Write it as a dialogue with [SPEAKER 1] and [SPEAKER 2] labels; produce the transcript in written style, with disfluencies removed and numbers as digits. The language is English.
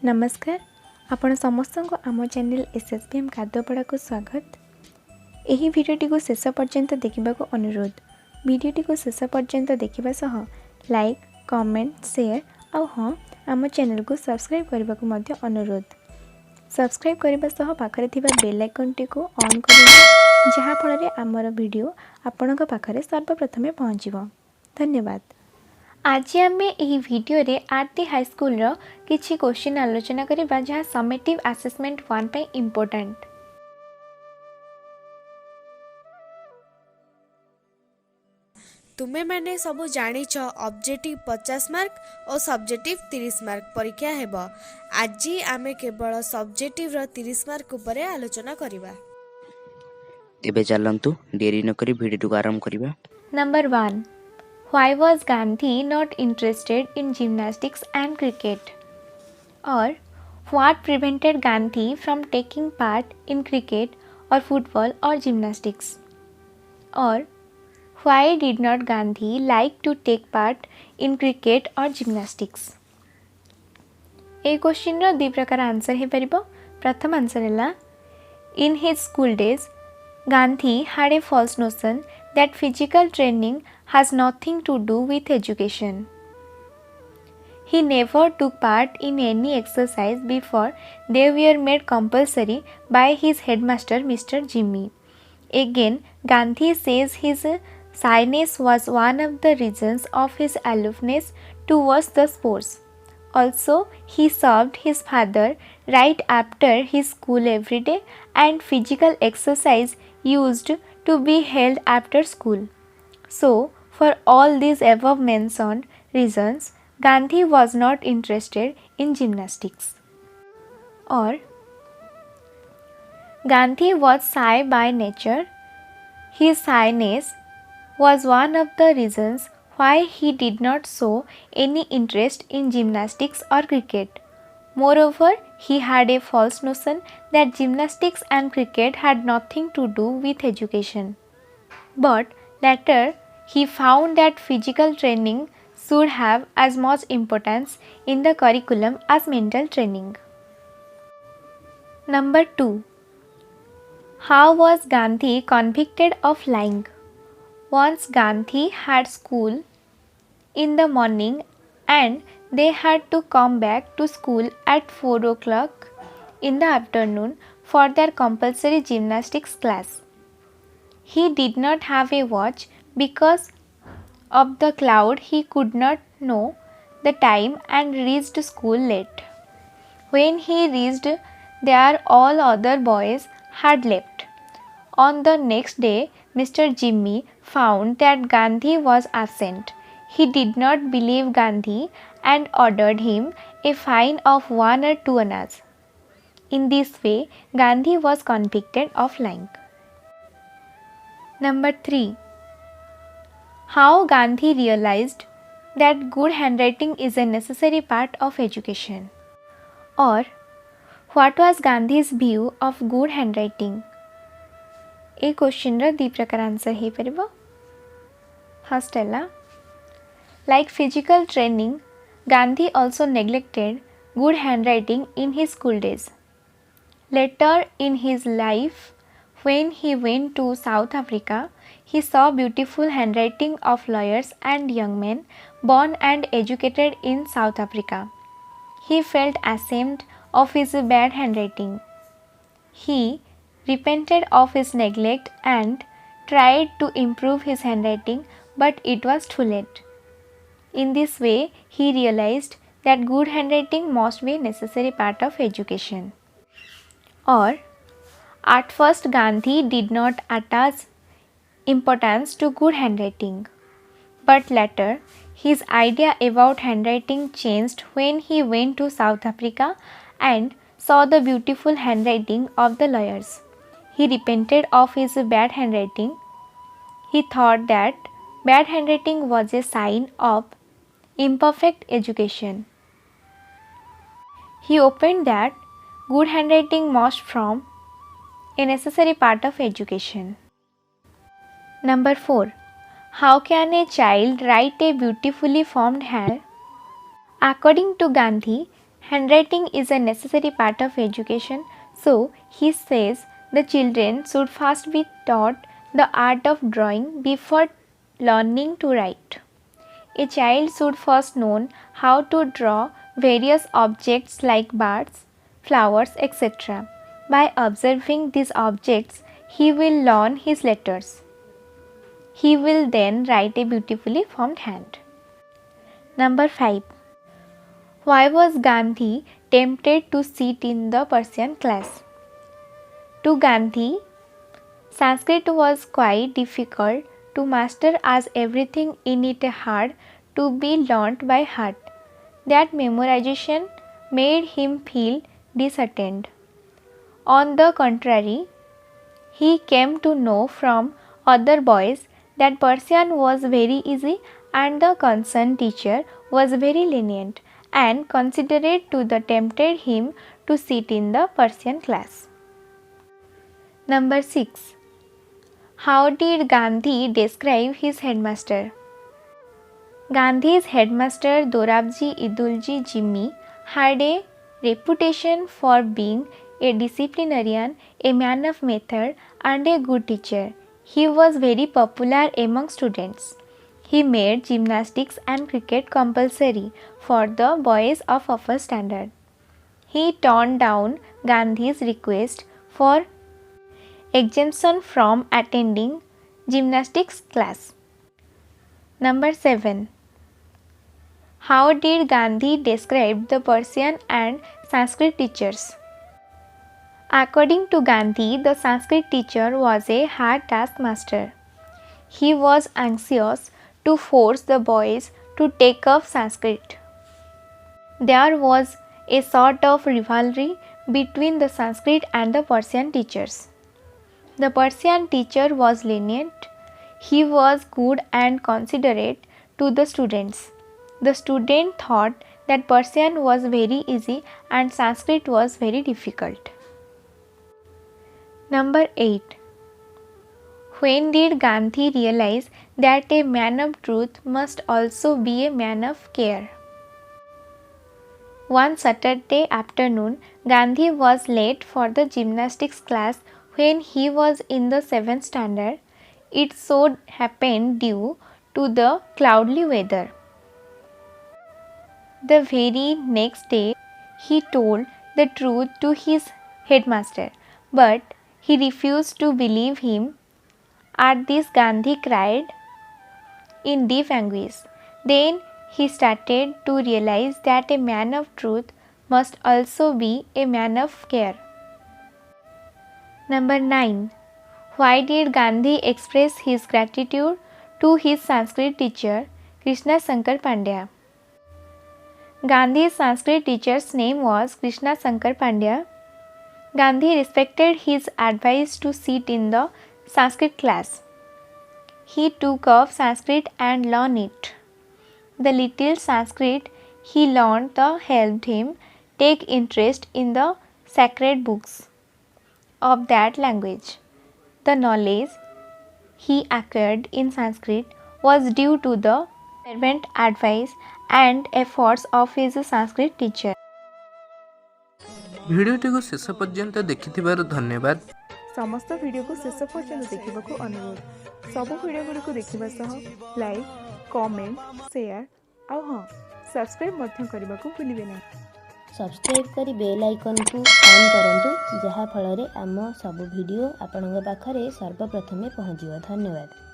[SPEAKER 1] नमस्कार आपण समस्त को आम चैनल SSVM कादुआपाड़ा को स्वागत। यही भिडियोटी को शेष पर्यंत देखा अनुरोध। भिडियोटी को शेष पर्यंत देखा सह लाइक कमेंट शेयर और हाँ आम चैनल को सब्सक्राइब करने को अनुरोध। सब्सक्राइब करने सह पाखरे थिबा बेल आइकन टी को ऑन करेंगे जहाँ फल आमर वीडियो आपण पाखरे सर्वप्रथमे पहुँचो। धन्यवाद। आज आम यही वीडियो रे आरती हाई स्कूल रो किछि क्वेश्चन आलोचना करिबा जहाँ समेटिव असेसमेंट 1 पे इम्पोर्टेंट।
[SPEAKER 2] तुमे मैंने सब जानिछ ऑब्जेक्टिव 50 मार्क और सब्जेक्टिव 30 मार्क परीक्षा हेबो। आज आमे केवल सब्जेक्टिव रो 30 मार्क उपरे आलोचना करिबा।
[SPEAKER 3] तेबे चलंतु देरी न करी वीडियो को आरंभ करिबा।
[SPEAKER 1] Number 1, Why was Gandhi not interested in gymnastics and cricket? Or what prevented Gandhi from taking part in cricket or football or gymnastics? Or why did not Gandhi like to take part in cricket or gymnastics? ए question रो दि प्रकार answer हे परिबो। प्रथम answer हैला in his school days Gandhi had a false notion that physical training has nothing to do with education. He never took part in any exercise before they were made compulsory by his headmaster Mr. Jimmy. Again, Gandhi says his shyness was one of the reasons of his aloofness towards the sports. Also, he served his father right after his school every day, and physical exercise used to be held after school. So, for all these above mentioned reasons, Gandhi was not interested in gymnastics. Or, Gandhi was shy by nature. His shyness was one of the reasons why he did not show any interest in gymnastics or cricket. Moreover, he had a false notion that gymnastics and cricket had nothing to do with education. But later, he found that physical training should have as much importance in the curriculum as mental training. Number 2. How was Gandhi convicted of lying? Once Gandhi had school in the morning and they had to come back to school at 4 o'clock in the afternoon for their compulsory gymnastics class. He did not have a watch because of the crowd. He could not know the time and reached school late. When he reached there, all other boys had left. On the next day, Mr. Jimmy found that Gandhi was absent. He did not believe Gandhi and ordered him a fine of 1 or 2 annas. In this way, Gandhi was convicted of lying. Number 3. How Gandhi realized that good handwriting is a necessary part of education? Or, what was Gandhi's view of good handwriting? A question रा दी प्रकार answer हे परिबो। First हैला like physical training, Gandhi also neglected good handwriting in his school days. Later in his life, when he went to South Africa, he saw beautiful handwriting of lawyers and young men born and educated in South Africa. He felt ashamed of his bad handwriting. He repented of his neglect and tried to improve his handwriting, but it was too late. In this way, he realized that good handwriting must be a necessary part of education. Or, at first Gandhi did not attach importance to good handwriting, but later his idea about handwriting changed when he went to South Africa and saw the beautiful handwriting of the lawyers. He repented of his bad handwriting. He thought that bad handwriting was a sign of imperfect education. He opined that good handwriting must form a necessary part of education. Number 4. How can a child write a beautifully formed hand? According to Gandhi, Handwriting is a necessary part of education, so he says the children should first be taught the art of drawing before learning to write. A child should first know how to draw various objects like birds, flowers, etc. By observing these objects, he will learn his letters. He will then write a beautifully formed hand. Number 5. Why was Gandhi tempted to sit in the Persian class? To Gandhi, Sanskrit was quite difficult to master as everything in it had to be learnt by heart. That memorization made him feel disheartened. On the contrary, he came to know from other boys that Persian was very easy and the concerned teacher was very lenient and considerate to the tempted him to sit in the Persian class. Number 6. How did Gandhi describe his headmaster? Gandhi's headmaster Dorabji Idulji Jimmy had a reputation for being a disciplinarian, a man of method, and a good teacher. He was very popular among students. He made gymnastics and cricket compulsory for the boys of upper standard. He turned down Gandhi's request for exemption from attending gymnastics class. Number 7. How did Gandhi describe the Persian and Sanskrit teachers? According to Gandhi, the Sanskrit teacher was a hard taskmaster. He was anxious to force the boys to take up Sanskrit. There was a sort of rivalry between the Sanskrit and the Persian teachers. The Persian teacher was lenient. He was good and considerate to the students. The student thought that Persian was very easy and Sanskrit was very difficult. Number 8. When did Gandhi realize that a man of truth must also be a man of care? One Saturday afternoon, Gandhi was late for the gymnastics class when he was in the 7th standard. It so happened due to the cloudy weather. The very next day, he told the truth to his headmaster, but he refused to believe him. At this, Gandhi cried in deep anguish. Then he started to realize that a man of truth must also be a man of care. Number 9. Why did Gandhi express his gratitude to his Sanskrit teacher, Krishna Shankar Pandya? Gandhi's Sanskrit teacher's name was Krishna Shankar Pandya. Gandhi respected his advice to sit in the Sanskrit class. He took up Sanskrit and learned it. The little Sanskrit he learned helped him take interest in the sacred books of that language. The knowledge he acquired in Sanskrit was due to the fervent advice and efforts of his Sanskrit teacher.
[SPEAKER 4] भिडियोटी को शेष पर्यंत देखिथिबारु धन्यवाद।
[SPEAKER 5] समस्त video को शेष पर्यंत देखा अनुरोध। सब वीडियो गुड़िक देखा सह लाइक कमेंट शेयर और हाँ सब्सक्राइब करने को भूलिए नहीं।
[SPEAKER 6] सब्सक्राइब करी बेल आइकन को ऑन करंतु जहा फଳରେ आम सब वीडियो आपनक पाखरे सर्वप्रथमे पहुँचो। धन्यवाद।